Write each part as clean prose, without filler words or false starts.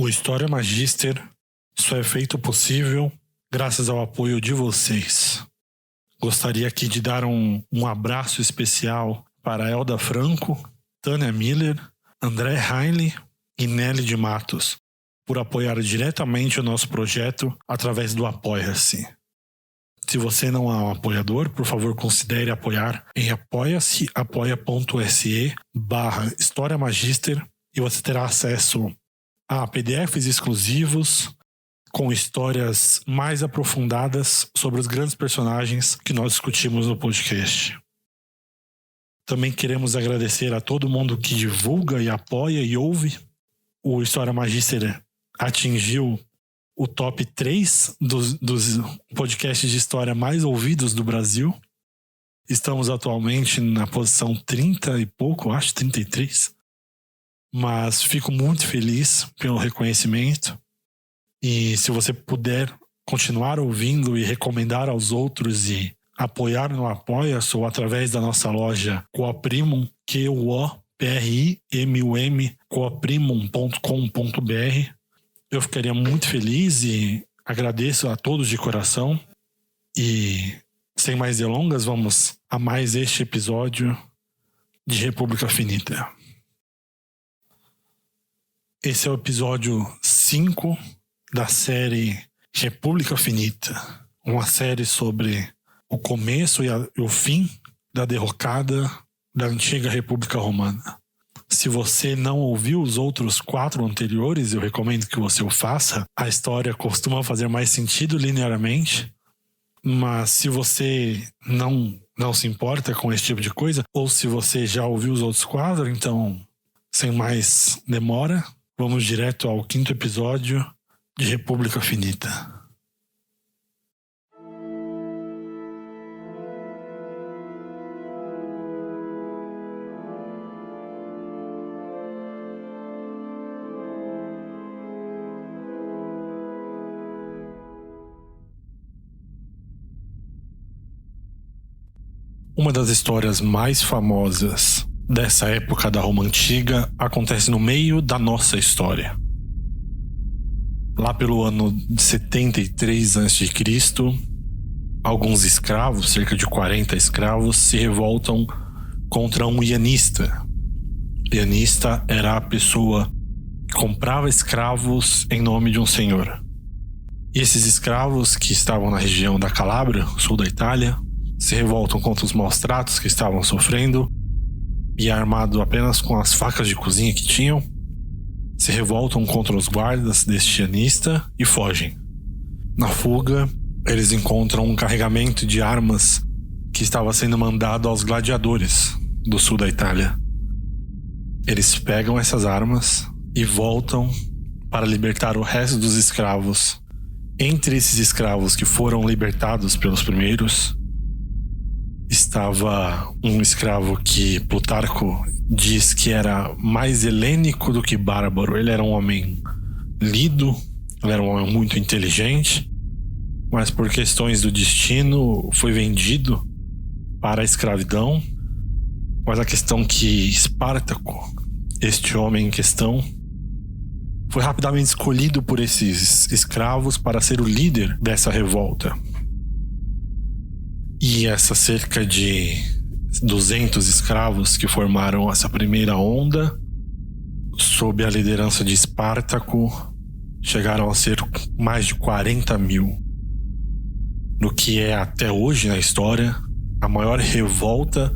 O História Magister só é feito possível graças ao apoio de vocês. Gostaria aqui de dar um abraço especial para Elda Franco, Tânia Miller, André Heinle e Nelly de Matos, por apoiar diretamente o nosso projeto através do Apoia-se. Se você não é um apoiador, por favor, considere apoiar em apoia.se/História Magister e você terá acesso a PDFs exclusivos com histórias mais aprofundadas sobre os grandes personagens que nós discutimos no podcast. Também queremos agradecer a todo mundo que divulga e apoia e ouve. O História Magister atingiu o top 3 dos podcasts de história mais ouvidos do Brasil. Estamos atualmente na posição 30 e pouco, acho 33. Mas fico muito feliz pelo reconhecimento. E se você puder continuar ouvindo e recomendar aos outros e apoiar no Apoia-se ou através da nossa loja Cooprimum, QOPRIMUM, cooprimum.com.br, eu ficaria muito feliz e agradeço a todos de coração. E sem mais delongas, vamos a mais este episódio de República Finita. Esse é o episódio 5 da série República Finita, uma série sobre o começo e o fim da derrocada da antiga República Romana. Se você não ouviu os outros 4 anteriores, eu recomendo que você o faça. A história costuma fazer mais sentido linearmente, mas se você não se importa com esse tipo de coisa, ou se você já ouviu os outros 4, então, sem mais demora, vamos direto ao 5º episódio de República Finita. Uma das histórias mais famosas dessa época da Roma Antiga acontece no meio da nossa história. Lá pelo ano de 73 a.C., alguns escravos, cerca de 40 escravos, se revoltam contra um ianista. Ianista era a pessoa que comprava escravos em nome de um senhor. E esses escravos que estavam na região da Calábria, sul da Itália, se revoltam contra os maus tratos que estavam sofrendo e, armado apenas com as facas de cozinha que tinham, se revoltam contra os guardas deste ianista e fogem. Na fuga, eles encontram um carregamento de armas que estava sendo mandado aos gladiadores do sul da Itália. Eles pegam essas armas e voltam para libertar o resto dos escravos. Entre esses escravos que foram libertados pelos primeiros, estava um escravo que Plutarco diz que era mais helênico do que bárbaro. Ele era um homem lido, ele era um homem muito inteligente, mas por questões do destino foi vendido para a escravidão. Mas a questão que Espartaco, este homem em questão, foi rapidamente escolhido por esses escravos para ser o líder dessa revolta. E essas cerca de 200 escravos que formaram essa primeira onda, sob a liderança de Espartaco, chegaram a ser mais de 40 mil. No que é até hoje na história a maior revolta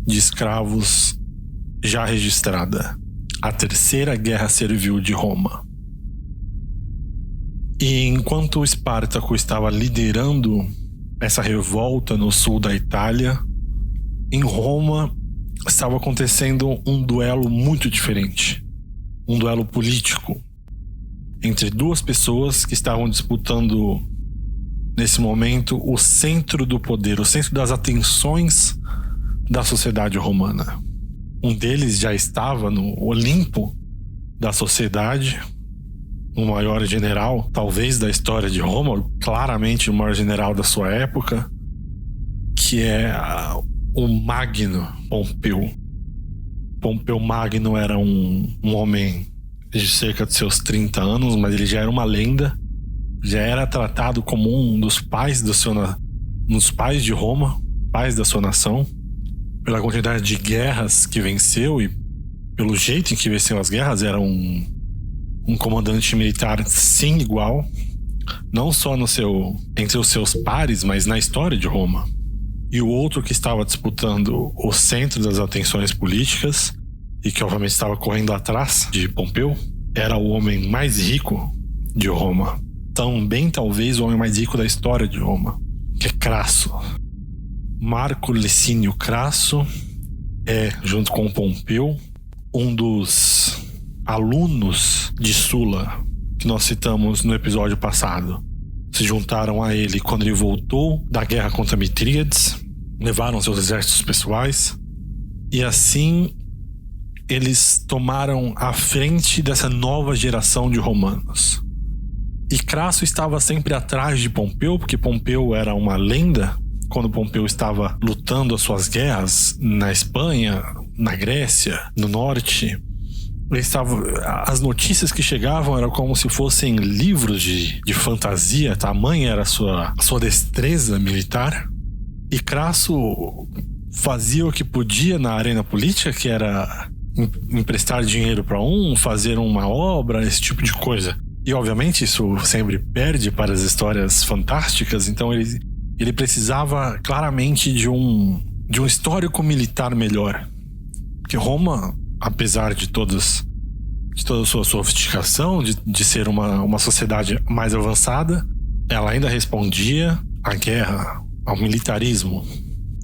de escravos já registrada, a Terceira Guerra Servil de Roma. E enquanto Espartaco estava liderando essa revolta no sul da Itália, em Roma estava acontecendo um duelo muito diferente. Um duelo político entre duas pessoas que estavam disputando, nesse momento, o centro do poder, o centro das atenções da sociedade romana. Um deles já estava no Olimpo da sociedade, o maior general, talvez, da história de Roma, claramente o maior general da sua época, que é o Magno Pompeu. Pompeu Magno era um homem de cerca de seus 30 anos, mas ele já era uma lenda, já era tratado como um dos pais pais de Roma, pais da sua nação, pela quantidade de guerras que venceu e pelo jeito em que venceu as guerras. Era um comandante militar sem igual, não só entre os seus pares, mas na história de Roma. E o outro que estava disputando o centro das atenções políticas e que obviamente estava correndo atrás de Pompeu era o homem mais rico de Roma, também talvez o homem mais rico da história de Roma, que é Crasso. Marco Licínio Crasso é, junto com Pompeu, um dos alunos de Sula que nós citamos no episódio passado. Se juntaram a ele quando ele voltou da guerra contra Mitríades, levaram seus exércitos pessoais e assim eles tomaram a frente dessa nova geração de romanos. E Crasso estava sempre atrás de Pompeu, porque Pompeu era uma lenda. Quando Pompeu estava lutando as suas guerras na Espanha, na Grécia, no norte, as notícias que chegavam eram como se fossem livros de fantasia, tamanha era a sua destreza militar. E Crasso fazia o que podia na arena política, que era emprestar dinheiro para fazer uma obra, esse tipo de coisa. E obviamente isso sempre perde para as histórias fantásticas, então ele precisava claramente de um histórico militar melhor. Porque Roma, apesar de toda a sua sofisticação, de ser uma sociedade mais avançada, ela ainda respondia à guerra, ao militarismo.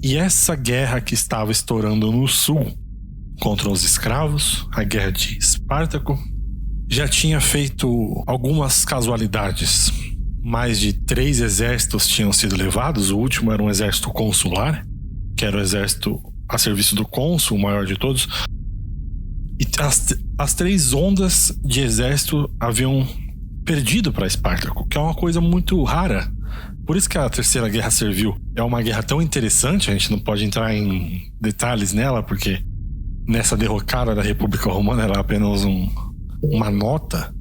E essa guerra que estava estourando no sul contra os escravos, a guerra de Espartaco, já tinha feito algumas casualidades. Mais de 3 exércitos tinham sido levados. O último era um exército consular, que era o exército a serviço do cônsul, o maior de todos. E as 3 ondas de exército haviam perdido para Espartaco, que é uma coisa muito rara. Por isso que a Terceira Guerra Servil é uma guerra tão interessante. A gente não pode entrar em detalhes nela, porque nessa derrocada da República Romana ela é apenas uma nota,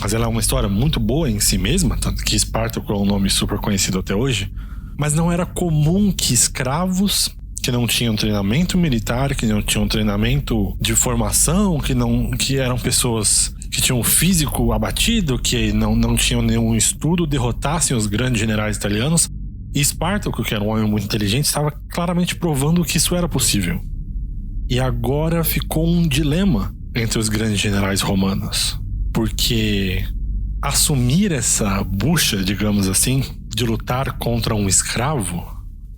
mas ela é uma história muito boa em si mesma, tanto que Espartaco é um nome super conhecido até hoje. Mas não era comum que escravos que não tinham treinamento militar, que não tinham treinamento de formação, que eram pessoas que tinham um físico abatido, que não tinham nenhum estudo, derrotassem os grandes generais italianos. E Espartaco, que era um homem muito inteligente, estava claramente provando que isso era possível. E agora ficou um dilema entre os grandes generais romanos, porque assumir essa bucha, digamos assim, de lutar contra um escravo,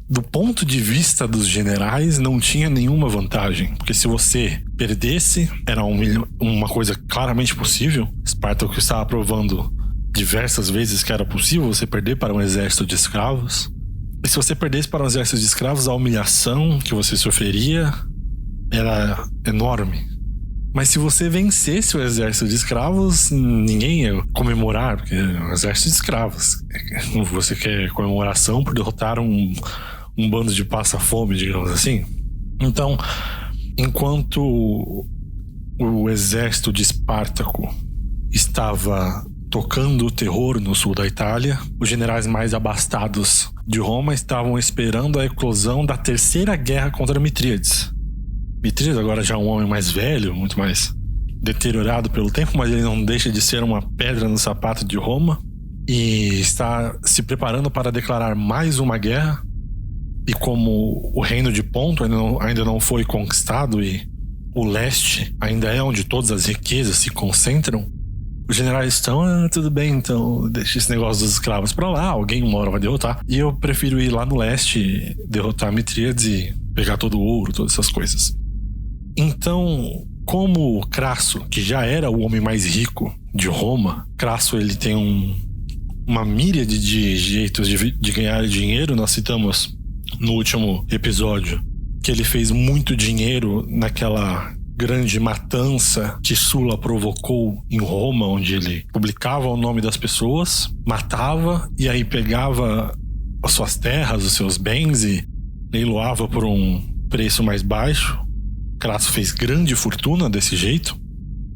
do ponto de vista dos generais, não tinha nenhuma vantagem, porque se você perdesse, era uma coisa claramente possível. Espartaco estava provando diversas vezes que era possível você perder para um exército de escravos. E se você perdesse para um exército de escravos, a humilhação que você sofreria era enorme. Mas se você vencesse o exército de escravos, ninguém ia comemorar, porque é um exército de escravos. Você quer comemoração por derrotar um bando de passa-fome, digamos assim. Então, enquanto o exército de Espartaco estava tocando o terror no sul da Itália, os generais mais abastados de Roma estavam esperando a eclosão da Terceira Guerra contra Mitríades. Mitríades agora já é um homem mais velho, muito mais deteriorado pelo tempo, mas ele não deixa de ser uma pedra no sapato de Roma e está se preparando para declarar mais uma guerra. E como o reino de Ponto ainda não foi conquistado e o leste ainda é onde todas as riquezas se concentram, os generais estão, tudo bem, então deixa esse negócio dos escravos pra lá, alguém uma hora vai derrotar. E eu prefiro ir lá no leste, derrotar Mitríades e pegar todo o ouro, todas essas coisas. Então, como Crasso, que já era o homem mais rico de Roma, Crasso ele tem uma míriade de jeitos de ganhar dinheiro. Nós citamos no último episódio que ele fez muito dinheiro naquela grande matança que Sula provocou em Roma, onde ele publicava o nome das pessoas, matava e aí pegava as suas terras, os seus bens e leiloava por um preço mais baixo. Crasso fez grande fortuna desse jeito.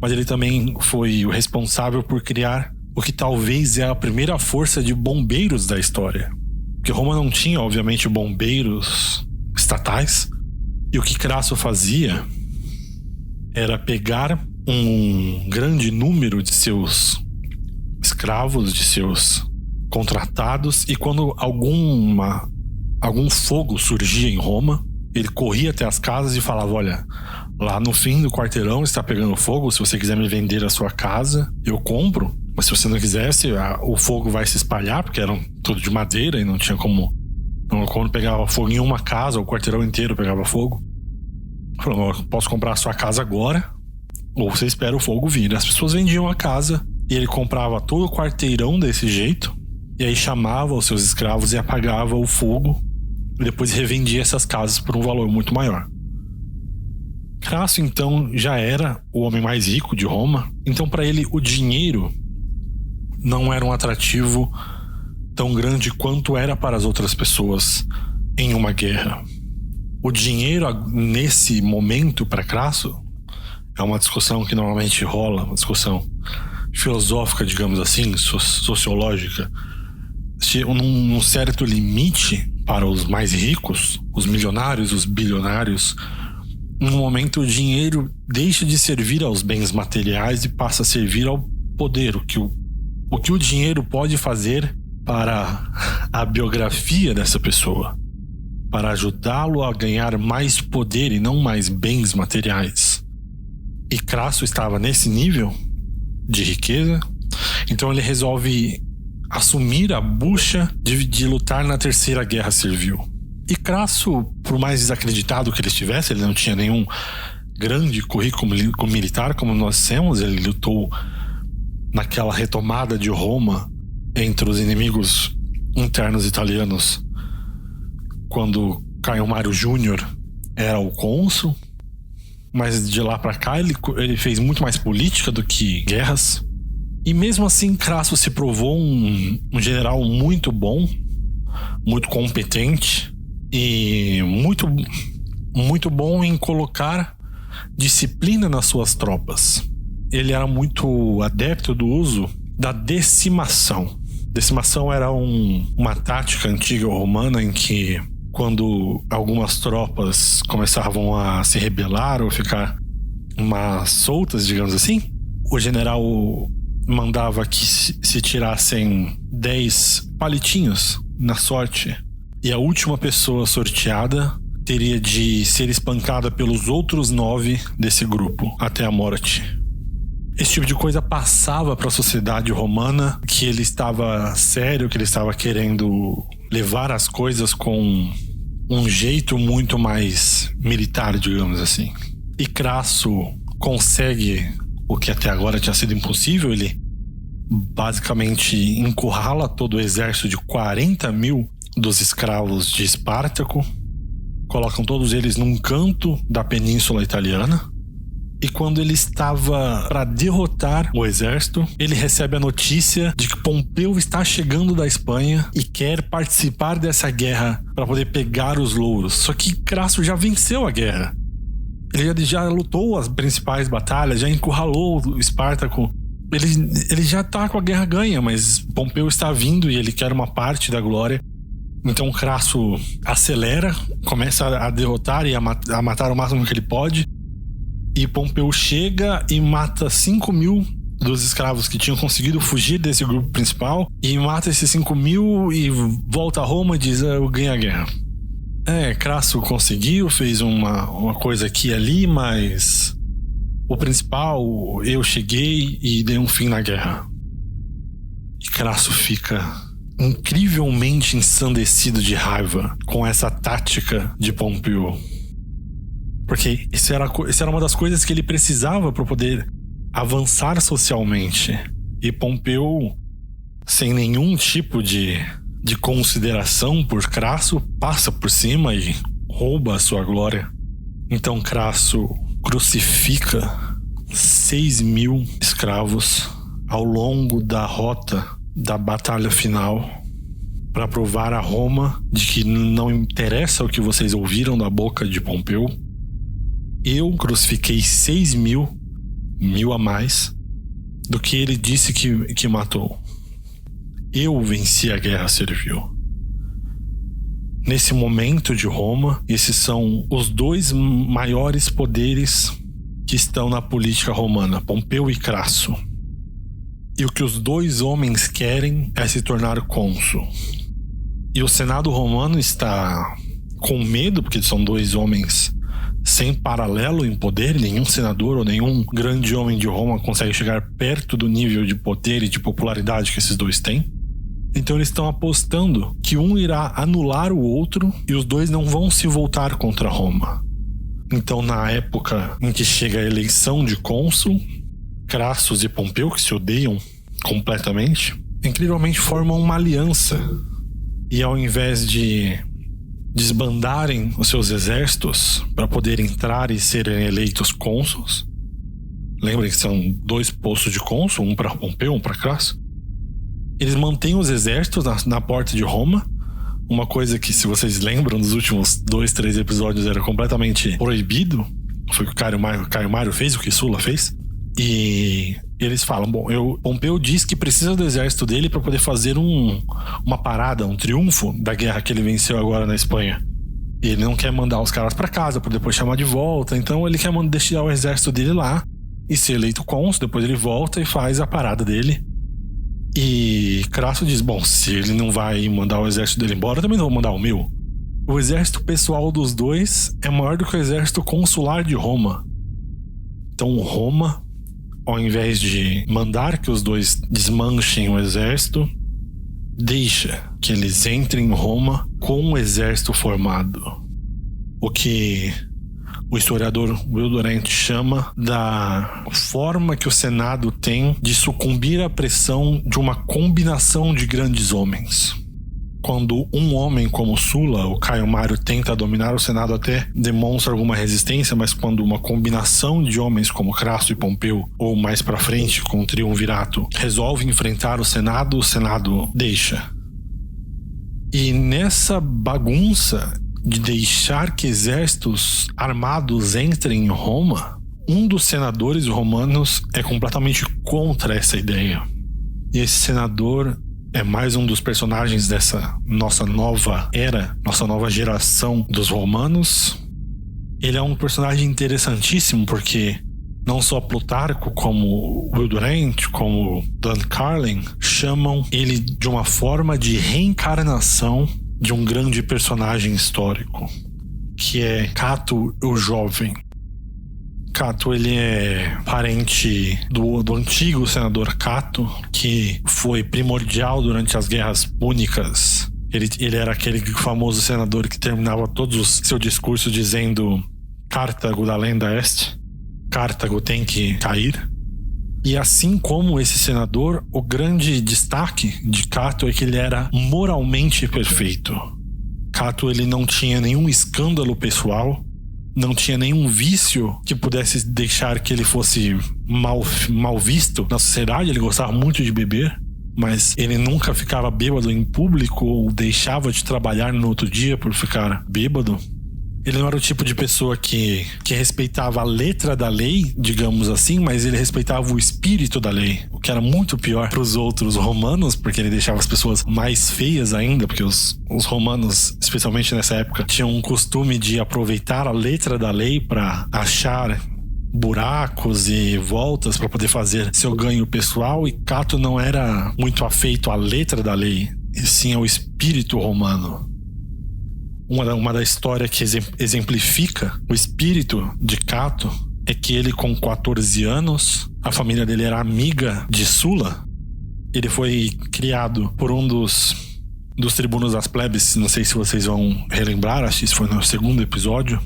mas ele também foi o responsável por criar o que talvez é a primeira força de bombeiros da história. Porque Roma não tinha, obviamente, bombeiros estatais. E o que Crasso fazia era pegar um grande número de seus escravos, de seus contratados, e quando algum fogo surgia em Roma, ele corria até as casas e falava: olha, lá no fim do quarteirão está pegando fogo, se você quiser me vender a sua casa, eu compro, mas se você não quisesse, o fogo vai se espalhar, porque eram tudo de madeira e não tinha como. Quando pegava fogo em uma casa, o quarteirão inteiro pegava fogo. Falou: eu posso comprar a sua casa agora, ou você espera o fogo vir. As pessoas vendiam a casa e ele comprava todo o quarteirão desse jeito, e aí chamava os seus escravos e apagava o fogo, e depois revendia essas casas por um valor muito maior. Crasso, então, já era o homem mais rico de Roma, então para ele o dinheiro não era um atrativo tão grande quanto era para as outras pessoas em uma guerra. O dinheiro, nesse momento, para Crasso, é uma discussão que normalmente rola, uma discussão filosófica, digamos assim, sociológica. Num certo limite para os mais ricos, os milionários, os bilionários, num momento o dinheiro deixa de servir aos bens materiais e passa a servir ao poder. O que o dinheiro pode fazer para a biografia dessa pessoa, para ajudá-lo a ganhar mais poder e não mais bens materiais. E Crasso estava nesse nível de riqueza, então ele resolve assumir a bucha de lutar na Terceira Guerra Servil. E Crasso, por mais desacreditado que ele estivesse, ele não tinha nenhum grande currículo militar como nós temos. Ele lutou naquela retomada de Roma entre os inimigos internos italianos, quando Caio Mário Júnior era o cônsul. Mas de lá para cá ele fez muito mais política do que guerras. E mesmo assim Crasso se provou um general muito bom, muito competente e muito bom em colocar disciplina nas suas tropas. Ele era muito adepto do uso da decimação. Decimação era uma tática antiga romana em que, quando algumas tropas começavam a se rebelar ou ficar soltas, digamos assim, o general mandava que se tirassem 10 palitinhos na sorte, e a última pessoa sorteada teria de ser espancada pelos outros 9 desse grupo até a morte. Esse tipo de coisa passava para a sociedade romana que ele estava sério, que ele estava querendo levar as coisas com um jeito muito mais militar, digamos assim. E Crasso consegue o que até agora tinha sido impossível. Ele basicamente encurrala todo o exército de 40 mil dos escravos de Espartaco, colocam todos eles num canto da península italiana. E quando ele estava para derrotar o exército, ele recebe a notícia de que Pompeu está chegando da Espanha e quer participar dessa guerra para poder pegar os louros. Só que Crasso já venceu a guerra. Ele já lutou as principais batalhas, já encurralou o Espartaco. Ele já está com a guerra ganha, mas Pompeu está vindo e ele quer uma parte da glória. Então Crasso acelera, começa a derrotar e a matar o máximo que ele pode. E Pompeu chega e mata 5 mil dos escravos que tinham conseguido fugir desse grupo principal, e mata esses 5 mil e volta a Roma e diz: eu ganhei a guerra. Crasso conseguiu, fez uma coisa aqui e ali, mas o principal, eu cheguei e dei um fim na guerra. E Crasso fica incrivelmente ensandecido de raiva com essa tática de Pompeu. Porque isso era uma das coisas que ele precisava para poder avançar socialmente. E Pompeu, sem nenhum tipo de consideração por Crasso, passa por cima e rouba a sua glória. Então Crasso crucifica 6 mil escravos ao longo da rota da batalha final, para provar a Roma de que não interessa o que vocês ouviram da boca de Pompeu. Eu crucifiquei 6 mil, 1000 a mais, do que ele disse que matou. Eu venci a guerra servil. Nesse momento de Roma, esses são os 2 maiores poderes que estão na política romana, Pompeu e Crasso. E o que os 2 homens querem é se tornar cônsul. E o Senado romano está com medo, porque são 2 homens sem paralelo em poder. Nenhum senador ou nenhum grande homem de Roma consegue chegar perto do nível de poder e de popularidade que esses 2 têm. Então eles estão apostando que um irá anular o outro e os 2 não vão se voltar contra Roma. Então, na época em que chega a eleição de cônsul, Crassus e Pompeu, que se odeiam completamente, incrivelmente formam uma aliança. E ao invés de desbandarem os seus exércitos para poder entrar e serem eleitos cônsuls, lembrem que são 2 postos de cônsul, um para Pompeu, um para Crasso, eles mantêm os exércitos na porta de Roma, uma coisa que, se vocês lembram, nos últimos 2, 3 episódios era completamente proibido. Foi o que o Caio Mário fez, o que Sulla fez. E eles falam, Pompeu diz que precisa do exército dele para poder fazer uma parada, um triunfo da guerra que ele venceu agora na Espanha. E ele não quer mandar os caras para casa para depois chamar de volta, então ele quer deixar o exército dele lá e ser eleito cônsul, depois ele volta e faz a parada dele. E Crasso diz, se ele não vai mandar o exército dele embora, eu também não vou mandar o meu. O exército pessoal dos 2 é maior do que o exército consular de Roma. Então Roma, ao invés de mandar que os 2 desmanchem o exército, deixa que eles entrem em Roma com o exército formado. O que o historiador Will Durant chama da forma que o Senado tem de sucumbir à pressão de uma combinação de grandes homens. Quando um homem como Sulla, o Caio Mário, tenta dominar o Senado, até demonstra alguma resistência, mas quando uma combinação de homens como Crasso e Pompeu, ou mais pra frente com o triunvirato, resolve enfrentar o Senado deixa. E nessa bagunça de deixar que exércitos armados entrem em Roma, um dos senadores romanos é completamente contra essa ideia. E esse senador é mais um dos personagens dessa nossa nova era, nossa nova geração dos romanos. Ele é um personagem interessantíssimo porque não só Plutarco, como Will Durant, como Dan Carlin, chamam ele de uma forma de reencarnação de um grande personagem histórico, que é Cato o Jovem. Cato, ele é parente do antigo senador Cato, que foi primordial durante as guerras púnicas. Ele era aquele famoso senador que terminava todos os seus discursos dizendo Cartago da lenda est, Cartago tem que cair. E assim como esse senador, o grande destaque de Cato é que ele era moralmente perfeito. Cato, ele não tinha nenhum escândalo pessoal, não tinha nenhum vício que pudesse deixar que ele fosse mal visto na sociedade. Ele gostava muito de beber, mas ele nunca ficava bêbado em público ou deixava de trabalhar no outro dia por ficar bêbado. Ele não era o tipo de pessoa que respeitava a letra da lei, digamos assim, mas ele respeitava o espírito da lei, o que era muito pior para os outros romanos, porque ele deixava as pessoas mais feias ainda, porque os romanos, especialmente nessa época, tinham um costume de aproveitar a letra da lei para achar buracos e voltas para poder fazer seu ganho pessoal, e Cato não era muito afeito à letra da lei, e sim ao espírito romano. Uma da história que exemplifica o espírito de Cato é que ele, com 14 anos, a família dele era amiga de Sulla. Ele foi criado por um dos tribunos das plebes, não sei se vocês vão relembrar, acho que isso foi no 2º episódio.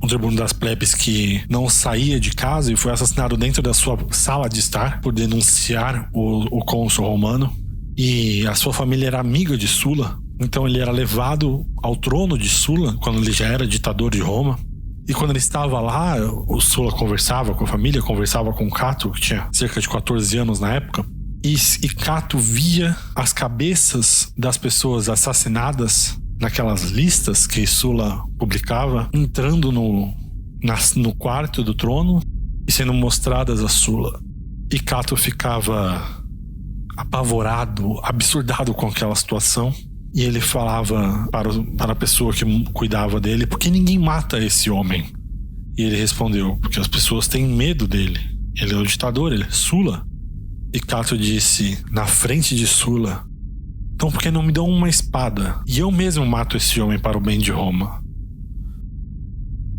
Um tribuno das plebes que não saía de casa e foi assassinado dentro da sua sala de estar por denunciar o cônsul romano. E a sua família era amiga de Sulla. Então ele era levado ao trono de Sulla quando ele já era ditador de Roma. E quando ele estava lá, o Sulla conversava com a família, conversava com Cato, que tinha cerca de 14 anos na época. E Cato via as cabeças das pessoas assassinadas naquelas listas que Sulla publicava, entrando no quarto do trono e sendo mostradas a Sula. E Cato ficava apavorado, absurdado com aquela situação. E ele falava para a pessoa que cuidava dele: por que ninguém mata esse homem? E ele respondeu: porque as pessoas têm medo dele. Ele é o ditador, ele é Sula. E Cato disse, na frente de Sula: então por que não me dão uma espada? E eu mesmo mato esse homem para o bem de Roma.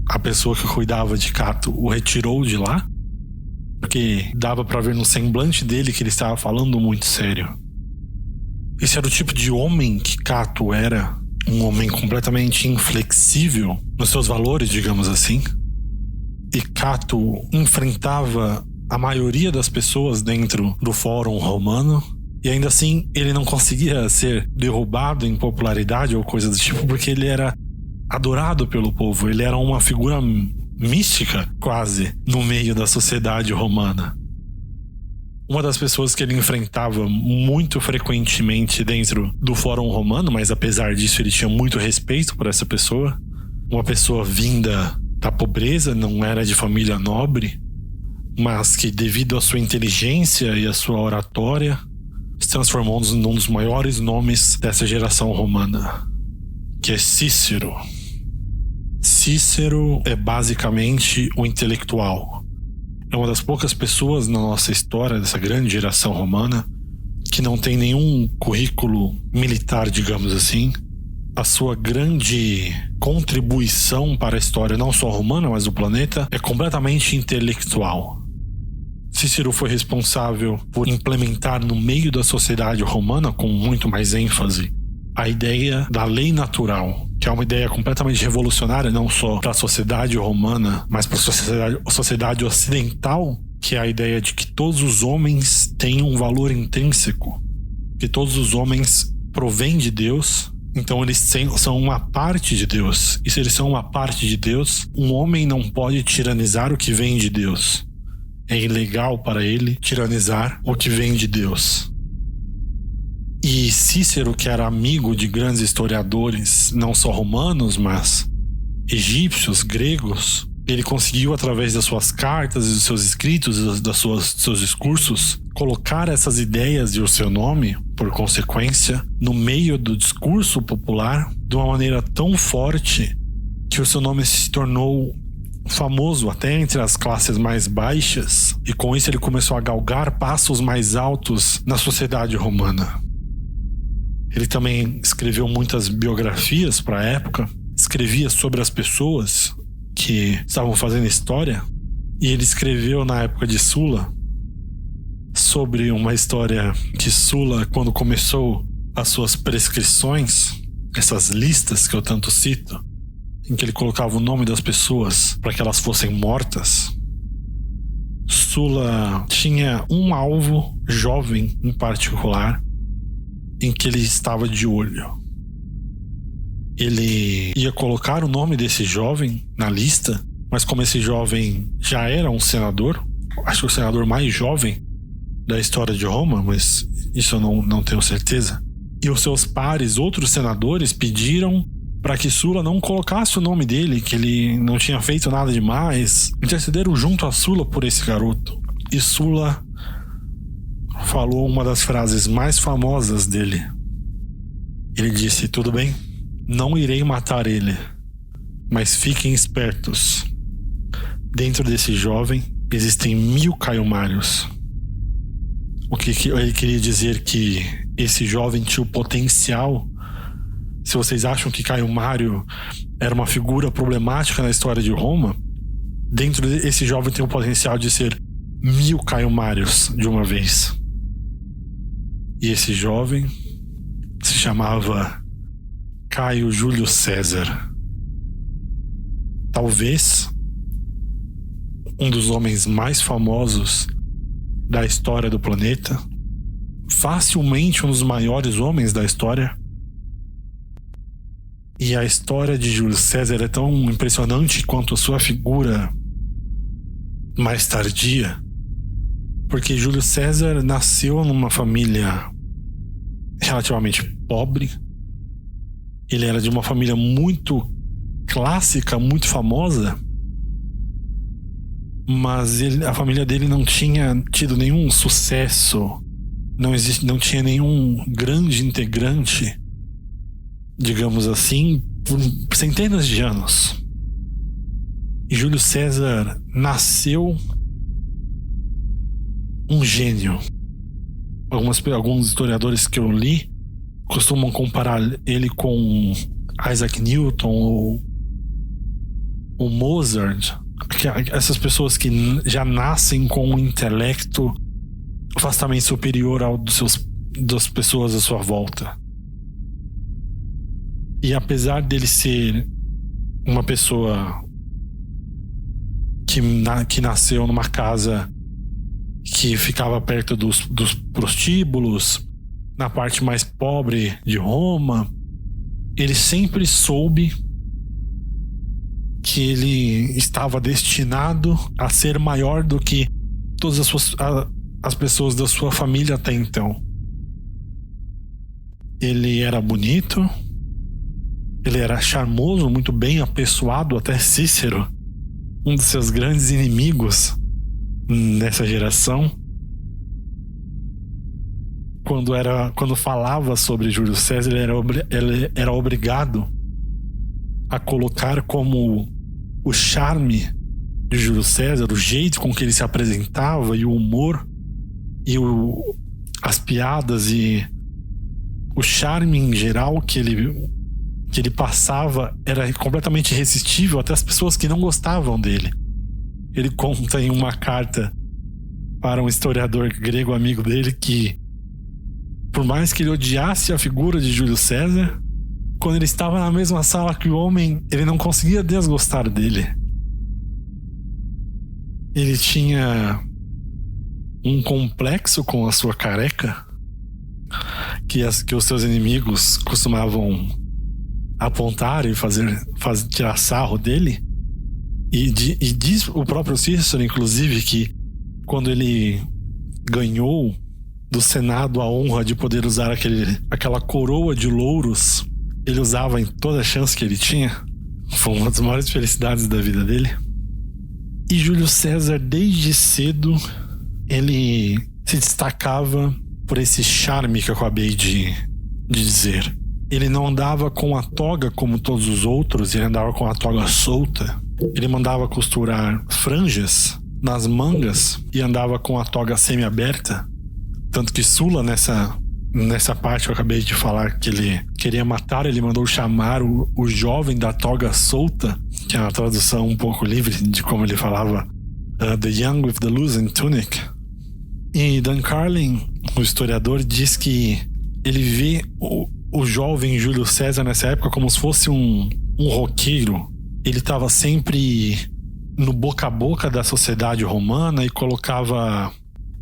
A pessoa que cuidava de Cato o retirou de lá, porque dava para ver no semblante dele que ele estava falando muito sério. Esse era o tipo de homem que Cato era, um homem completamente inflexível nos seus valores, digamos assim. E Cato enfrentava a maioria das pessoas dentro do Fórum Romano, e ainda assim ele não conseguia ser derrubado em popularidade ou coisa do tipo, porque ele era adorado pelo povo. Ele era uma figura mística, quase, no meio da sociedade romana. Uma das pessoas que ele enfrentava muito frequentemente dentro do Fórum Romano, mas apesar disso ele tinha muito respeito por essa pessoa, uma pessoa vinda da pobreza, não era de família nobre, mas que devido à sua inteligência e à sua oratória se transformou num dos maiores nomes dessa geração romana, que é Cícero. Cícero é basicamente o intelectual. É uma das poucas pessoas na nossa história, dessa grande geração romana, que não tem nenhum currículo militar, digamos assim. A sua grande contribuição para a história, não só romana, mas do planeta, é completamente intelectual. Cícero foi responsável por implementar no meio da sociedade romana, com muito mais ênfase, a ideia da lei natural, que é uma ideia completamente revolucionária, não só para a sociedade romana, mas para a sociedade ocidental, que é a ideia de que todos os homens têm um valor intrínseco, que todos os homens provêm de Deus, então eles são uma parte de Deus. E se eles são uma parte de Deus, um homem não pode tiranizar o que vem de Deus. É ilegal para ele tiranizar o que vem de Deus. E Cícero, que era amigo de grandes historiadores, não só romanos, mas egípcios, gregos, ele conseguiu, através das suas cartas e dos seus escritos, dos seus discursos, colocar essas ideias e o seu nome, por consequência, no meio do discurso popular de uma maneira tão forte que o seu nome se tornou famoso até entre as classes mais baixas, e com isso ele começou a galgar passos mais altos na sociedade romana. Ele também escreveu muitas biografias para a época, escrevia sobre as pessoas que estavam fazendo história, e ele escreveu na época de Sula sobre uma história que Sula, quando começou as suas prescrições, essas listas que eu tanto cito, em que ele colocava o nome das pessoas para que elas fossem mortas. Sula tinha um alvo jovem em particular em que ele estava de olho. Ele ia colocar o nome desse jovem na lista, mas como esse jovem já era um senador, acho que o senador mais jovem da história de Roma, mas isso eu não tenho certeza, e os seus pares, outros senadores, pediram para que Sula não colocasse o nome dele, que ele não tinha feito nada demais. Intercederam junto a Sula por esse garoto. E Sula falou uma das frases mais famosas dele. Ele disse: tudo bem, não irei matar ele, mas fiquem espertos. Dentro desse jovem existem 1000 Caio-Mários. O que ele queria dizer que esse jovem tinha o potencial. Se vocês acham que Caio Mário era uma figura problemática na história de Roma, dentro desse jovem tem o potencial de ser 1000 Caio Mários de uma vez. E esse jovem se chamava Caio Júlio César. Talvez um dos homens mais famosos da história do planeta, facilmente um dos maiores homens da história. E a história de Júlio César é tão impressionante quanto a sua figura mais tardia, porque Júlio César nasceu numa família relativamente pobre. Ele era de uma família muito clássica, muito famosa, mas a família dele não tinha tido nenhum sucesso, não tinha nenhum grande integrante, digamos assim, por centenas de anos. E Júlio César nasceu um gênio. Alguns historiadores que eu li costumam comparar ele com Isaac Newton ou Mozart, essas pessoas que já nascem com um intelecto vastamente superior ao das pessoas à sua volta. E apesar dele ser uma pessoa que nasceu numa casa que ficava perto dos prostíbulos, na parte mais pobre de Roma, ele sempre soube que ele estava destinado a ser maior do que todas as pessoas da sua família até então. Ele era bonito, ele era charmoso, muito bem apessoado, até Cícero, um dos seus grandes inimigos nessa geração, quando falava sobre Júlio César, ele era obrigado a colocar como o charme de Júlio César, o jeito com que ele se apresentava e o humor e as piadas e o charme em geral que ele passava era completamente irresistível até as pessoas que não gostavam dele. Ele conta em uma carta para um historiador grego amigo dele que, por mais que ele odiasse a figura de Júlio César, quando ele estava na mesma sala que o homem, ele não conseguia desgostar dele. Ele tinha um complexo com a sua careca que os seus inimigos costumavam apontar e tirar sarro dele. E diz o próprio Cícero, inclusive, que quando ele ganhou do Senado a honra de poder usar aquela coroa de louros, ele usava em toda a chance que ele tinha. Foi uma das maiores felicidades da vida dele. E Júlio César, desde cedo, ele se destacava por esse charme que eu acabei de dizer. Ele não andava com a toga como todos os outros, ele andava com a toga solta. Ele mandava costurar franjas nas mangas e andava com a toga semi-aberta. Tanto que Sulla, nessa parte que eu acabei de falar, que ele queria matar, ele mandou chamar o jovem da toga solta, que é uma tradução um pouco livre de como ele falava, The Young with the Loosened Tunic. E Dan Carlin, o historiador, diz que ele vê o jovem Júlio César nessa época como se fosse um roqueiro. Ele estava sempre no boca a boca da sociedade romana e colocava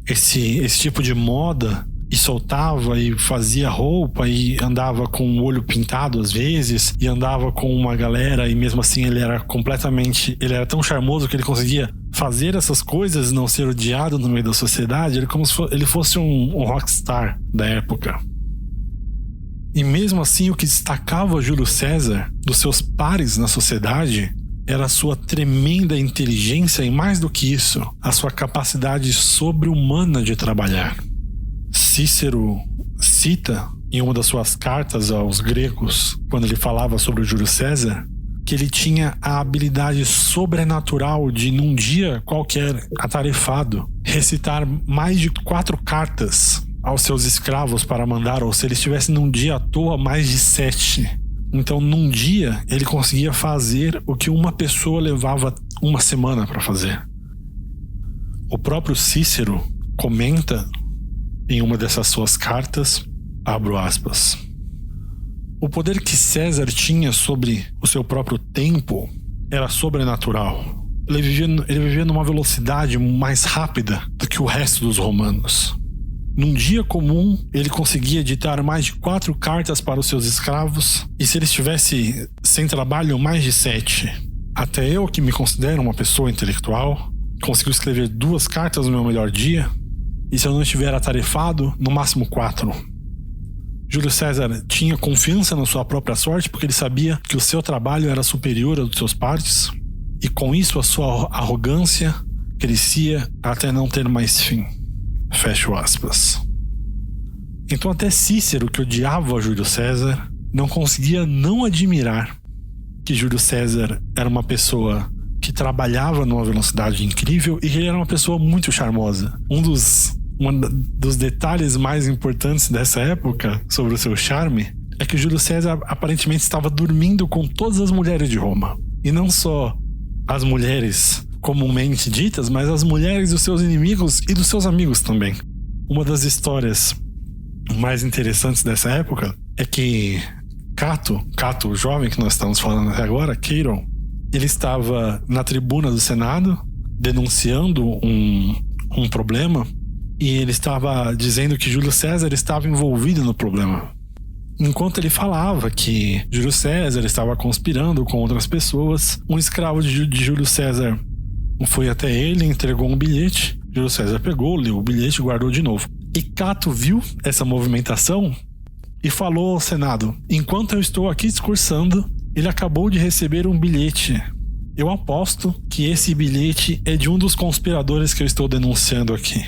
esse tipo de moda e soltava e fazia roupa e andava com o olho pintado às vezes e andava com uma galera, e mesmo assim ele era tão charmoso que ele conseguia fazer essas coisas e não ser odiado no meio da sociedade. Ele como se ele fosse um rockstar da época. E mesmo assim, o que destacava Júlio César dos seus pares na sociedade era a sua tremenda inteligência e, mais do que isso, a sua capacidade sobre-humana de trabalhar. Cícero cita em uma das suas cartas aos gregos, quando ele falava sobre o Júlio César, que ele tinha a habilidade sobrenatural de, num dia qualquer atarefado, recitar mais de 4 cartas aos seus escravos para mandar, ou se ele estivesse num dia à toa, mais de 7. Então, num dia, ele conseguia fazer o que uma pessoa levava uma semana para fazer. O próprio Cícero comenta em uma dessas suas cartas, abro aspas, o poder que César tinha sobre o seu próprio tempo era sobrenatural. Ele vivia numa velocidade mais rápida do que o resto dos romanos. Num dia comum, ele conseguia ditar mais de 4 cartas para os seus escravos, e se ele estivesse sem trabalho, mais de 7. Até eu, que me considero uma pessoa intelectual, consigo escrever 2 cartas no meu melhor dia, e se eu não estiver atarefado, no máximo 4. Júlio César tinha confiança na sua própria sorte porque ele sabia que o seu trabalho era superior ao dos seus pares, e com isso a sua arrogância crescia até não ter mais fim. Fecho aspas. Então até Cícero, que odiava Júlio César, não conseguia não admirar que Júlio César era uma pessoa que trabalhava numa velocidade incrível e que ele era uma pessoa muito charmosa. Um dos detalhes mais importantes dessa época sobre o seu charme é que Júlio César aparentemente estava dormindo com todas as mulheres de Roma. E não só as mulheres comumente ditas, mas as mulheres dos seus inimigos e dos seus amigos também. Uma das histórias mais interessantes dessa época é que Cato, o jovem que nós estamos falando até agora, Queiron, ele estava na tribuna do Senado denunciando um problema e ele estava dizendo que Júlio César estava envolvido no problema. Enquanto ele falava que Júlio César estava conspirando com outras pessoas, um escravo de Júlio César foi até ele, entregou um bilhete. Júlio César pegou, leu o bilhete e guardou de novo. E Cato viu essa movimentação e falou ao Senado: enquanto eu estou aqui discursando, ele acabou de receber um bilhete. Eu aposto que esse bilhete é de um dos conspiradores que eu estou denunciando aqui.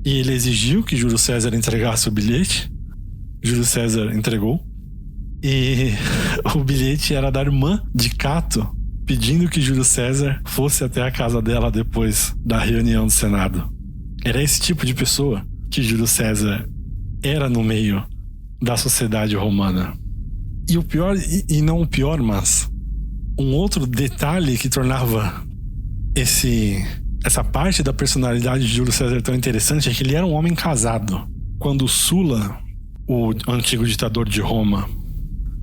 E ele exigiu que Júlio César entregasse o bilhete. Júlio César entregou. E o bilhete era da irmã de Cato, pedindo que Júlio César fosse até a casa dela depois da reunião do Senado. Era esse tipo de pessoa que Júlio César era no meio da sociedade romana. E o pior, e não o pior, mas um outro detalhe que tornava essa parte da personalidade de Júlio César tão interessante é que ele era um homem casado. Quando Sula, o antigo ditador de Roma,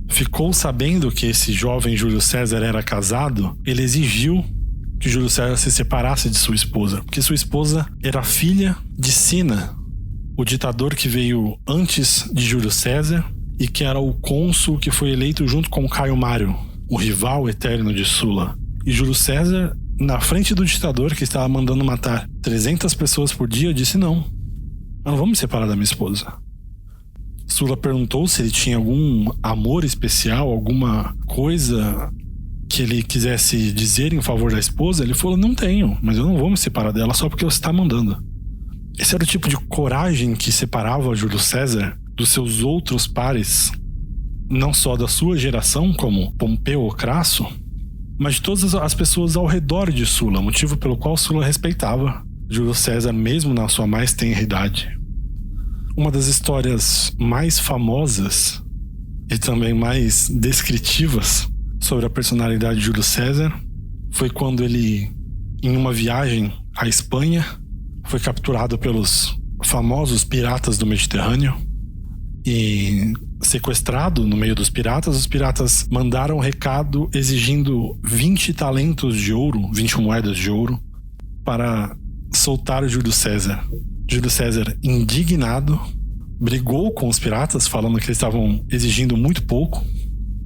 ficou sabendo que esse jovem Júlio César era casado, ele exigiu que Júlio César se separasse de sua esposa, porque sua esposa era filha de Sina, o ditador que veio antes de Júlio César e que era o cônsul que foi eleito junto com Caio Mário, o rival eterno de Sula. E Júlio César, na frente do ditador que estava mandando matar 300 pessoas por dia, disse: não vamos me separar da minha esposa. Sula perguntou se ele tinha algum amor especial, alguma coisa que ele quisesse dizer em favor da esposa. Ele falou: não tenho, mas eu não vou me separar dela só porque você está mandando. Esse era o tipo de coragem que separava Júlio César dos seus outros pares, não só da sua geração, como Pompeu ou Crasso, mas de todas as pessoas ao redor de Sula, motivo pelo qual Sula respeitava Júlio César mesmo na sua mais tenra idade. Uma das histórias mais famosas e também mais descritivas sobre a personalidade de Júlio César foi quando ele, em uma viagem à Espanha, foi capturado pelos famosos piratas do Mediterrâneo e sequestrado no meio dos piratas. Os piratas mandaram um recado exigindo 20 talentos de ouro, 20 moedas de ouro, para soltar o Júlio César. Júlio César, indignado, brigou com os piratas, falando que eles estavam exigindo muito pouco,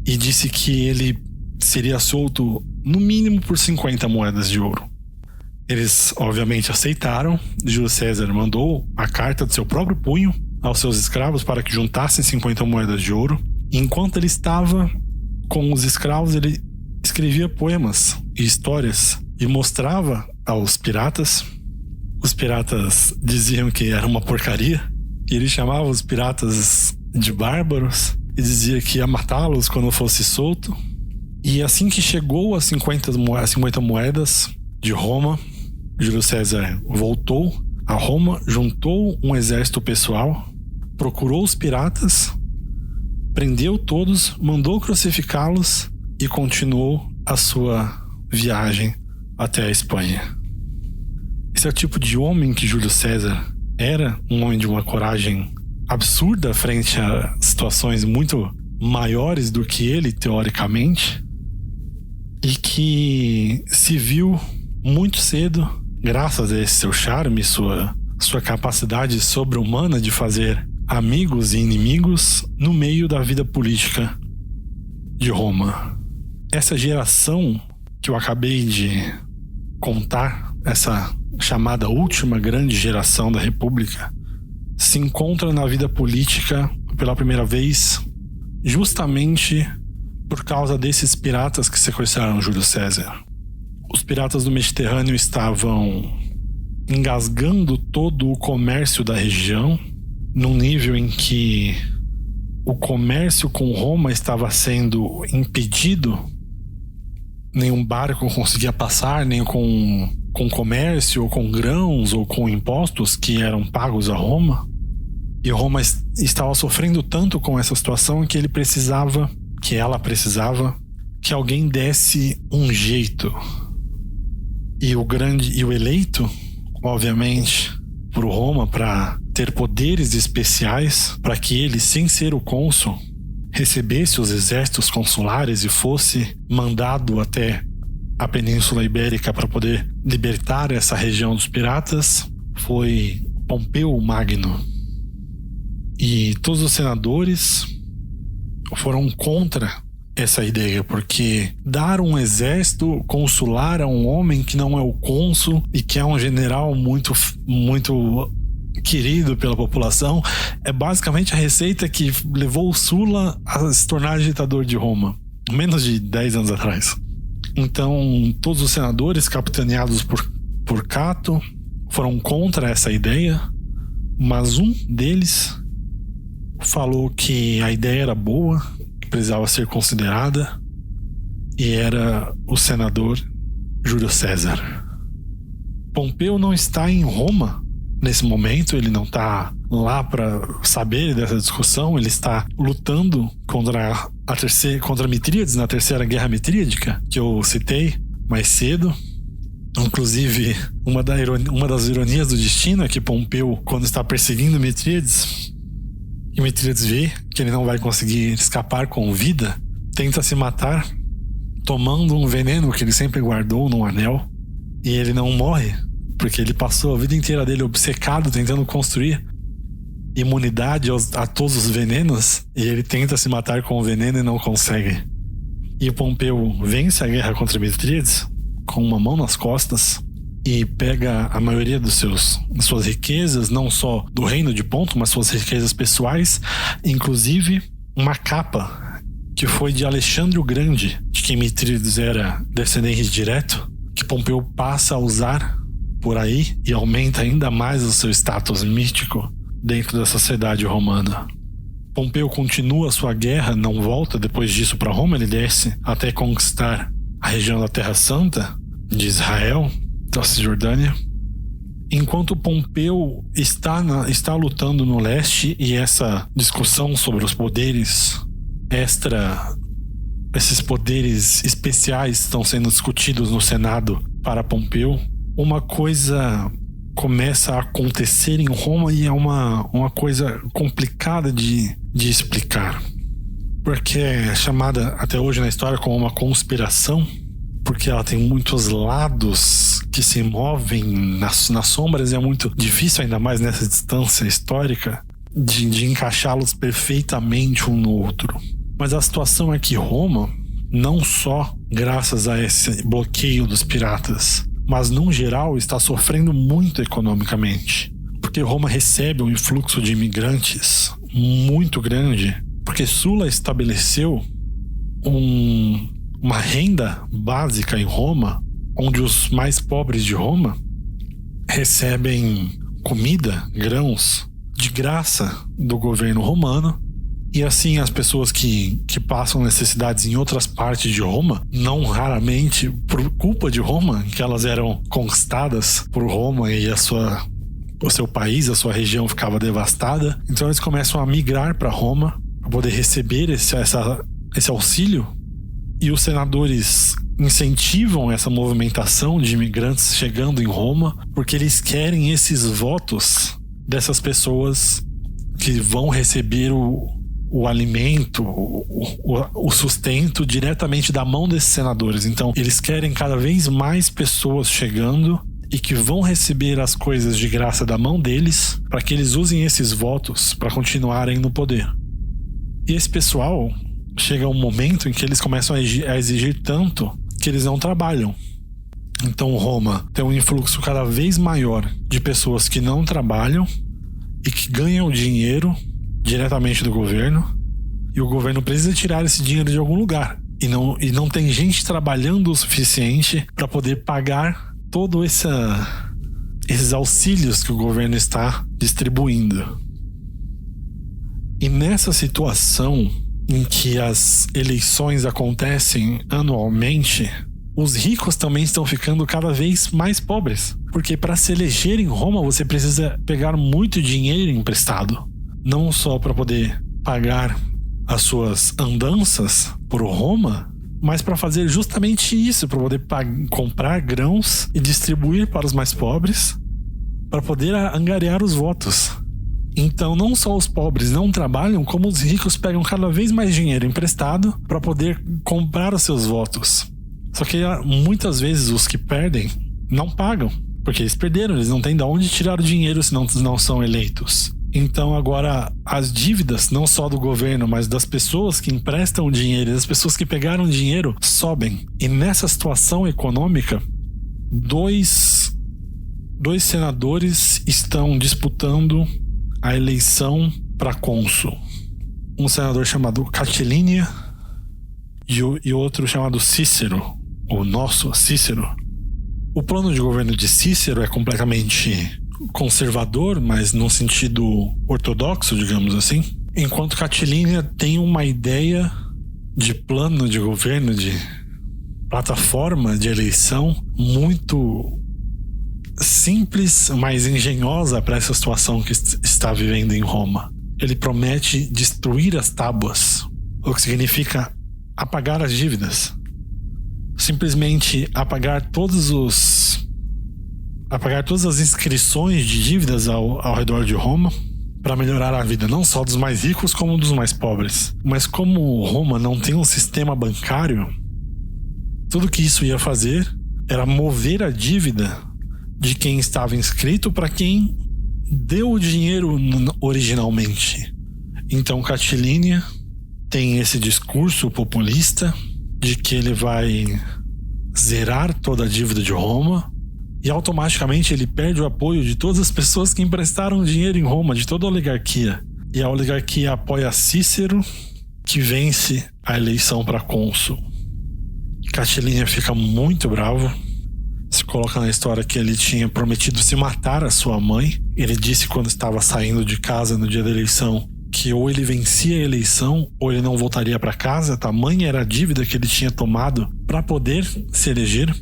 e disse que ele seria solto no mínimo por 50 moedas de ouro. Eles obviamente aceitaram. Júlio César mandou a carta do seu próprio punho aos seus escravos para que juntassem 50 moedas de ouro. E enquanto ele estava com os escravos, ele escrevia poemas e histórias e mostrava aos piratas. Os piratas diziam que era uma porcaria, e ele chamava os piratas de bárbaros e dizia que ia matá-los quando fosse solto. E assim que chegou a 50 moedas de Roma, Júlio César voltou a Roma, juntou um exército pessoal, procurou os piratas, prendeu todos, mandou crucificá-los e continuou a sua viagem até a Espanha. Esse é o tipo de homem que Júlio César era, um homem de uma coragem absurda frente a situações muito maiores do que ele, teoricamente, e que se viu muito cedo, graças a esse seu charme, sua capacidade sobre-humana de fazer amigos e inimigos no meio da vida política de Roma. Essa geração que eu acabei de contar, essa chamada última grande geração da República, se encontra na vida política pela primeira vez justamente por causa desses piratas que sequestraram Júlio César. Os piratas do Mediterrâneo estavam engasgando todo o comércio da região, num nível em que o comércio com Roma estava sendo impedido. Nenhum barco conseguia passar, nem com comércio, ou com grãos, ou com impostos que eram pagos a Roma. E Roma estava sofrendo tanto com essa situação que ela precisava que alguém desse um jeito. E o eleito, obviamente, por Roma, para ter poderes especiais, para que ele, sem ser o cônsul, recebesse os exércitos consulares e fosse mandado até a Península Ibérica para poder libertar essa região dos piratas, foi Pompeu Magno. E todos os senadores foram contra essa ideia, porque dar um exército consular a um homem que não é o cônsul e que é um general muito, muito querido pela população é basicamente a receita que levou o Sulla a se tornar ditador de Roma, menos de 10 anos atrás. Então, todos os senadores, capitaneados por Cato, foram contra essa ideia, mas um deles falou que a ideia era boa, que precisava ser considerada, e era o senador Júlio César. Pompeu não está em Roma nesse momento, ele não está lá para saber dessa discussão, ele está lutando contra Mitríades na Terceira Guerra Mitrídica, que eu citei mais cedo. Inclusive, uma das ironias do destino é que Pompeu, quando está perseguindo Mitríades, e Mitríades vê que ele não vai conseguir escapar com vida, tenta se matar tomando um veneno que ele sempre guardou num anel, e ele não morre, porque ele passou a vida inteira dele obcecado tentando construir imunidade a todos os venenos, e ele tenta se matar com o veneno e não consegue. E Pompeu vence a guerra contra Mitríades com uma mão nas costas e pega a maioria das suas riquezas, não só do reino de Ponto, mas suas riquezas pessoais, inclusive uma capa que foi de Alexandre o Grande, de quem Mitríades era descendente direto, que Pompeu passa a usar por aí e aumenta ainda mais o seu status mítico dentro da sociedade romana. Pompeu continua sua guerra, não volta depois disso para Roma, ele desce até conquistar a região da Terra Santa, de Israel, da Cisjordânia. Enquanto Pompeu está lutando no leste, e essa discussão sobre os poderes esses poderes especiais estão sendo discutidos no Senado para Pompeu, uma coisa começa a acontecer em Roma, e é uma coisa complicada de explicar, porque é chamada até hoje na história como uma conspiração, porque ela tem muitos lados que se movem nas sombras, e é muito difícil, ainda mais nessa distância histórica, de encaixá-los perfeitamente um no outro. Mas a situação é que Roma, não só graças a esse bloqueio dos piratas, mas num geral está sofrendo muito economicamente, porque Roma recebe um influxo de imigrantes muito grande, porque Sulla estabeleceu uma renda básica em Roma, onde os mais pobres de Roma recebem comida, grãos, de graça do governo romano. E assim, as pessoas que passam necessidades em outras partes de Roma, não raramente por culpa de Roma, que elas eram conquistadas por Roma e o seu país, a sua região ficava devastada. Então eles começam a migrar para Roma para poder receber esse auxílio. E os senadores incentivam essa movimentação de imigrantes chegando em Roma, porque eles querem esses votos dessas pessoas que vão receber o alimento, o sustento diretamente da mão desses senadores. Então eles querem cada vez mais pessoas chegando e que vão receber as coisas de graça da mão deles, para que eles usem esses votos para continuarem no poder. E esse pessoal chega um momento em que eles começam a exigir tanto que eles não trabalham. Então Roma tem um influxo cada vez maior de pessoas que não trabalham e que ganham dinheiro diretamente do governo, e o governo precisa tirar esse dinheiro de algum lugar, e não tem gente trabalhando o suficiente para poder pagar todo esse esses auxílios que o governo está distribuindo. E nessa situação em que as eleições acontecem anualmente, os ricos também estão ficando cada vez mais pobres. Porque para se eleger em Roma, você precisa pegar muito dinheiro emprestado. Não só para poder pagar as suas andanças por Roma, mas para fazer justamente isso, para poder comprar grãos e distribuir para os mais pobres, para poder angariar os votos. Então não só os pobres não trabalham, como os ricos pegam cada vez mais dinheiro emprestado para poder comprar os seus votos. Só que muitas vezes os que perdem não pagam, porque eles perderam, eles não têm de onde tirar o dinheiro se não são eleitos. Então agora as dívidas, não só do governo, mas das pessoas que emprestam dinheiro, das pessoas que pegaram dinheiro, sobem. E nessa situação econômica, dois senadores estão disputando a eleição para cônsul. Um senador chamado Catilínia e outro chamado Cícero, o nosso Cícero. O plano de governo de Cícero é completamente conservador, mas num sentido ortodoxo, digamos assim, enquanto Catilínia tem uma ideia de plano de governo, de plataforma de eleição muito simples, mas engenhosa para essa situação que está vivendo em Roma. Ele promete destruir as tábuas, o que significa apagar as dívidas. Simplesmente apagar todas as inscrições de dívidas ao redor de Roma, para melhorar a vida não só dos mais ricos como dos mais pobres. Mas como Roma não tem um sistema bancário, tudo que isso ia fazer era mover a dívida de quem estava inscrito para quem deu o dinheiro originalmente. Então Catilínia tem esse discurso populista de que ele vai zerar toda a dívida de Roma, e automaticamente ele perde o apoio de todas as pessoas que emprestaram dinheiro em Roma, de toda a oligarquia. E a oligarquia apoia Cícero, que vence a eleição para cônsul. Catilínia fica muito bravo. Se coloca na história que ele tinha prometido se matar a sua mãe. Ele disse quando estava saindo de casa no dia da eleição que ou ele vencia a eleição ou ele não voltaria para casa. Tamanha era a dívida que ele tinha tomado para poder se eleger.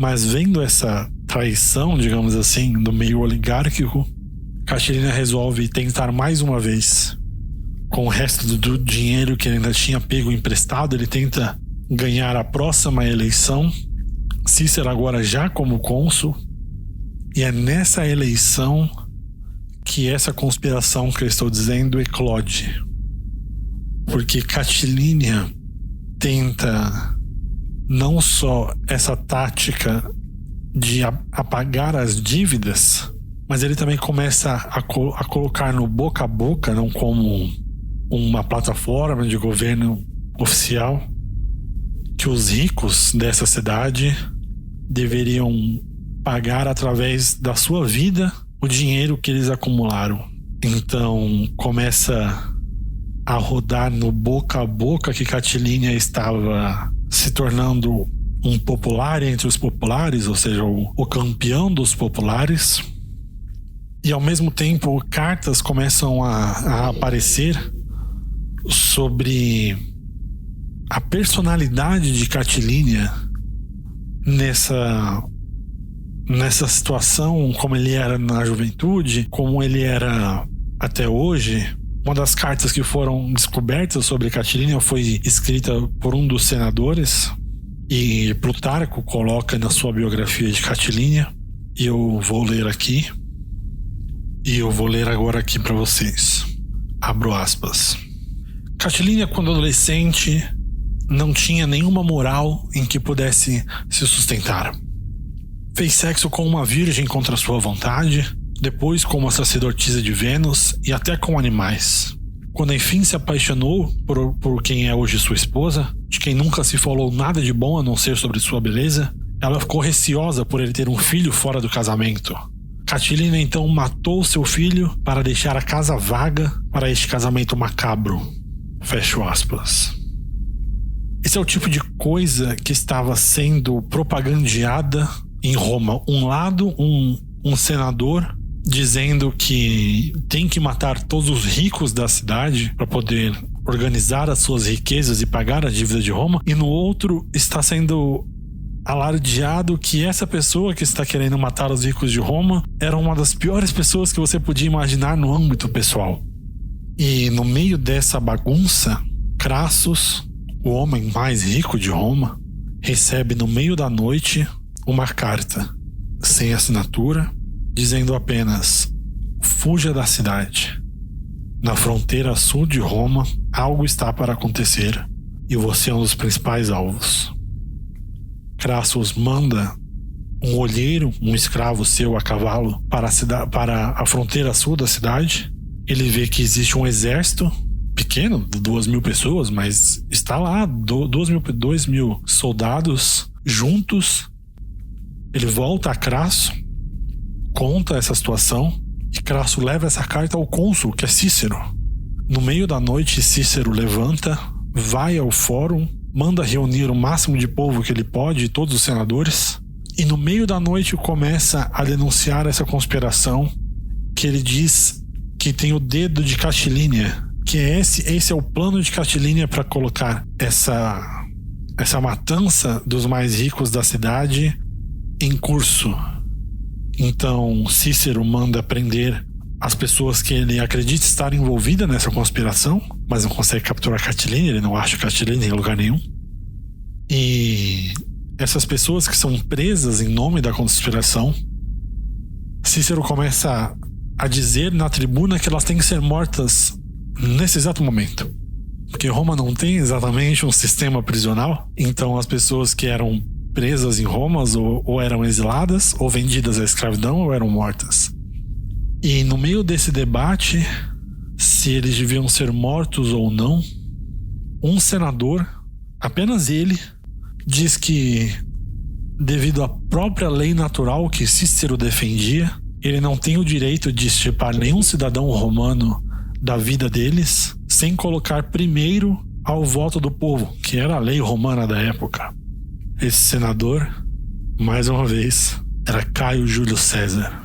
Mas vendo essa traição, digamos assim, do meio oligárquico, Catilínia resolve tentar mais uma vez. Com o resto do dinheiro que ele ainda tinha pego emprestado, ele tenta ganhar a próxima eleição. Cícero agora já como cônsul. E é nessa eleição que essa conspiração que eu estou dizendo eclode. Porque Catilínia tenta não só essa tática de apagar as dívidas, mas ele também começa a colocar no boca a boca, não como uma plataforma de governo oficial, que os ricos dessa cidade deveriam pagar através da sua vida o dinheiro que eles acumularam. Então começa a rodar no boca a boca que Catilínia estava se tornando um popular entre os populares, ou seja, o campeão dos populares. E ao mesmo tempo cartas começam a aparecer sobre a personalidade de Catilínia nessa situação, como ele era na juventude, como ele era até hoje. Uma das cartas que foram descobertas sobre Catilínia foi escrita por um dos senadores, e Plutarco coloca na sua biografia de Catilínia. E eu vou ler aqui, e eu vou ler agora aqui para vocês. Abro aspas. Catilínia, quando adolescente, não tinha nenhuma moral em que pudesse se sustentar. Fez sexo com uma virgem contra sua vontade, depois com uma sacerdotisa de Vênus e até com animais. Quando enfim se apaixonou por quem é hoje sua esposa, de quem nunca se falou nada de bom a não ser sobre sua beleza, ela ficou receosa por ele ter um filho fora do casamento. Catilínia então matou seu filho para deixar a casa vaga para este casamento macabro. Fecho aspas. Esse é o tipo de coisa que estava sendo propagandeada em Roma. Um lado, um um senador dizendo que tem que matar todos os ricos da cidade para poder organizar as suas riquezas e pagar a dívida de Roma, e no outro está sendo alardeado que essa pessoa que está querendo matar os ricos de Roma era uma das piores pessoas que você podia imaginar no âmbito pessoal. E no meio dessa bagunça, Crassus, o homem mais rico de Roma, recebe no meio da noite uma carta sem assinatura, dizendo apenas: fuja da cidade. Na fronteira sul de Roma, algo está para acontecer e você é um dos principais alvos. Crassus manda um olheiro, um escravo seu a cavalo, para a fronteira sul da cidade. Ele vê que existe um exército pequeno, de 2.000 pessoas, mas está lá, 2.000 soldados juntos. Ele volta a Crasso, conta essa situação, e Crasso leva essa carta ao cônsul, que é Cícero. No meio da noite, Cícero levanta, vai ao fórum, manda reunir o máximo de povo que ele pode, todos os senadores, e no meio da noite começa a denunciar essa conspiração, que ele diz que tem o dedo de Catilínia, que esse é o plano de Catilínia para colocar essa matança dos mais ricos da cidade em curso. Então Cícero manda prender as pessoas que ele acredita estar envolvida nessa conspiração, mas não consegue capturar Catilínia, ele não acha Catilínia em lugar nenhum. E essas pessoas que são presas em nome da conspiração, Cícero começa a dizer na tribuna que elas têm que ser mortas nesse exato momento. Porque Roma não tem exatamente um sistema prisional, então as pessoas que eram presas em Roma ou eram exiladas, ou vendidas à escravidão, ou eram mortas. E no meio desse debate, se eles deviam ser mortos ou não, um senador, apenas ele, diz que, devido à própria lei natural que Cícero defendia, ele não tem o direito de extirpar nenhum cidadão romano da vida deles sem colocar primeiro ao voto do povo, que era a lei romana da época. Esse senador, mais uma vez, era Caio Júlio César.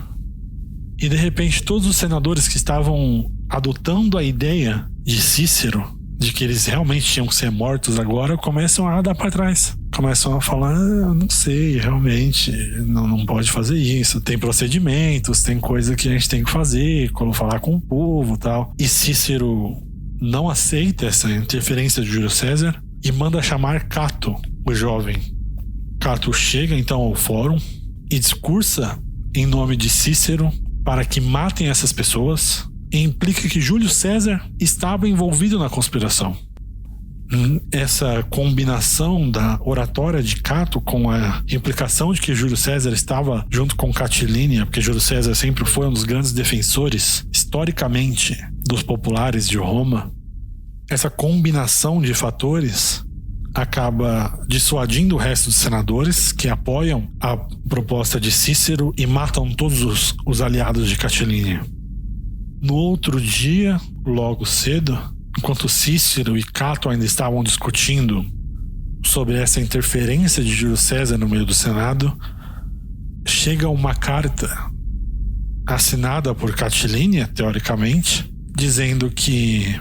E de repente todos os senadores que estavam adotando a ideia de Cícero, de que eles realmente tinham que ser mortos agora, começam a dar para trás. Começam a falar: não sei, realmente, não pode fazer isso. Tem procedimentos, tem coisa que a gente tem que fazer, como falar com o povo e tal. E Cícero não aceita essa interferência de Júlio César e manda chamar Cato, o jovem. Cato chega então ao fórum e discursa em nome de Cícero para que matem essas pessoas, e implica que Júlio César estava envolvido na conspiração. Essa combinação da oratória de Cato com a implicação de que Júlio César estava junto com Catilínia, porque Júlio César sempre foi um dos grandes defensores, historicamente, dos populares de Roma, essa combinação de fatores acaba dissuadindo o resto dos senadores, que apoiam a proposta de Cícero e matam todos os aliados de Catilínia. No outro dia, logo cedo, enquanto Cícero e Cato ainda estavam discutindo sobre essa interferência de Júlio César no meio do Senado, chega uma carta assinada por Catilínia, teoricamente, dizendo que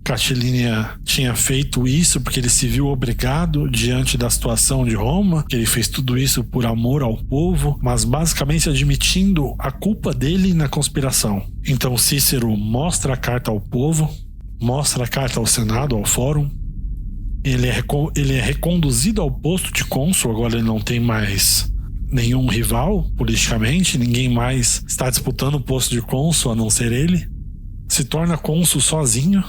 Catilínia tinha feito isso porque ele se viu obrigado diante da situação de Roma, que ele fez tudo isso por amor ao povo, mas basicamente admitindo a culpa dele na conspiração. Então Cícero mostra a carta ao povo, mostra a carta ao Senado, ao Fórum. Ele é reconduzido ao posto de cônsul, agora ele não tem mais nenhum rival politicamente, ninguém mais está disputando o posto de cônsul a não ser ele. Se torna cônsul sozinho.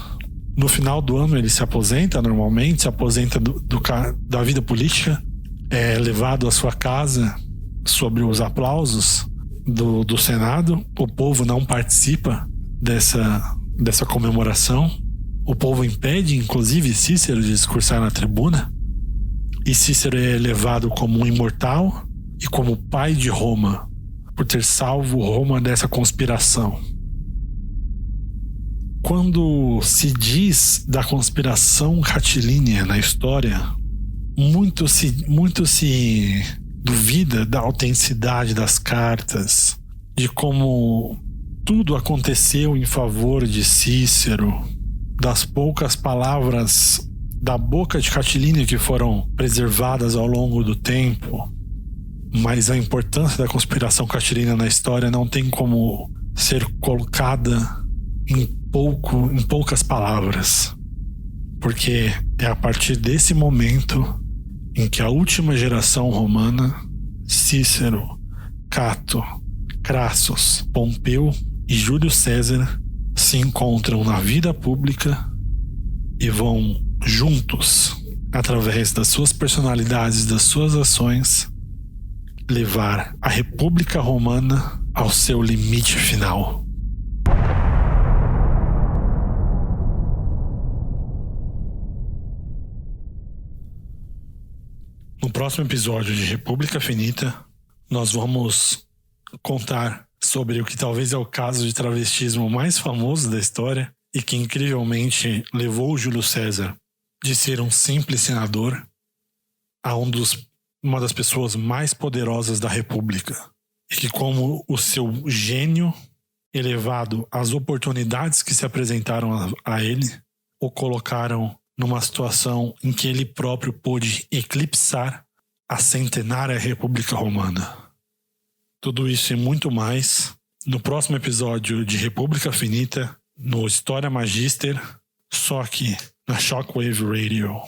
No final do ano ele se aposenta normalmente, se aposenta da vida política, é levado à sua casa sob os aplausos do Senado. O povo não participa dessa comemoração. O povo impede, inclusive, Cícero de discursar na tribuna. E Cícero é elevado como um imortal e como pai de Roma, por ter salvo Roma dessa conspiração. Quando se diz da conspiração catilínia na história, muito se duvida da autenticidade das cartas, de como tudo aconteceu em favor de Cícero, das poucas palavras da boca de Catilina que foram preservadas ao longo do tempo. Mas a importância da conspiração catilina na história não tem como ser colocada em poucas palavras. Porque é a partir desse momento em que a última geração romana, Cícero, Cato, Crassus, Pompeu e Júlio César, se encontram na vida pública e vão juntos, através das suas personalidades, das suas ações, levar a República Romana ao seu limite final. No próximo episódio de República Finita, nós vamos contar sobre o que talvez é o caso de travestismo mais famoso da história e que incrivelmente levou o Júlio César de ser um simples senador a uma das pessoas mais poderosas da República. E que, como o seu gênio elevado às oportunidades que se apresentaram a ele, o colocaram numa situação em que ele próprio pôde eclipsar a centenária República Romana. Tudo isso e muito mais no próximo episódio de República Finita, no História Magister, só aqui na Shockwave Radio.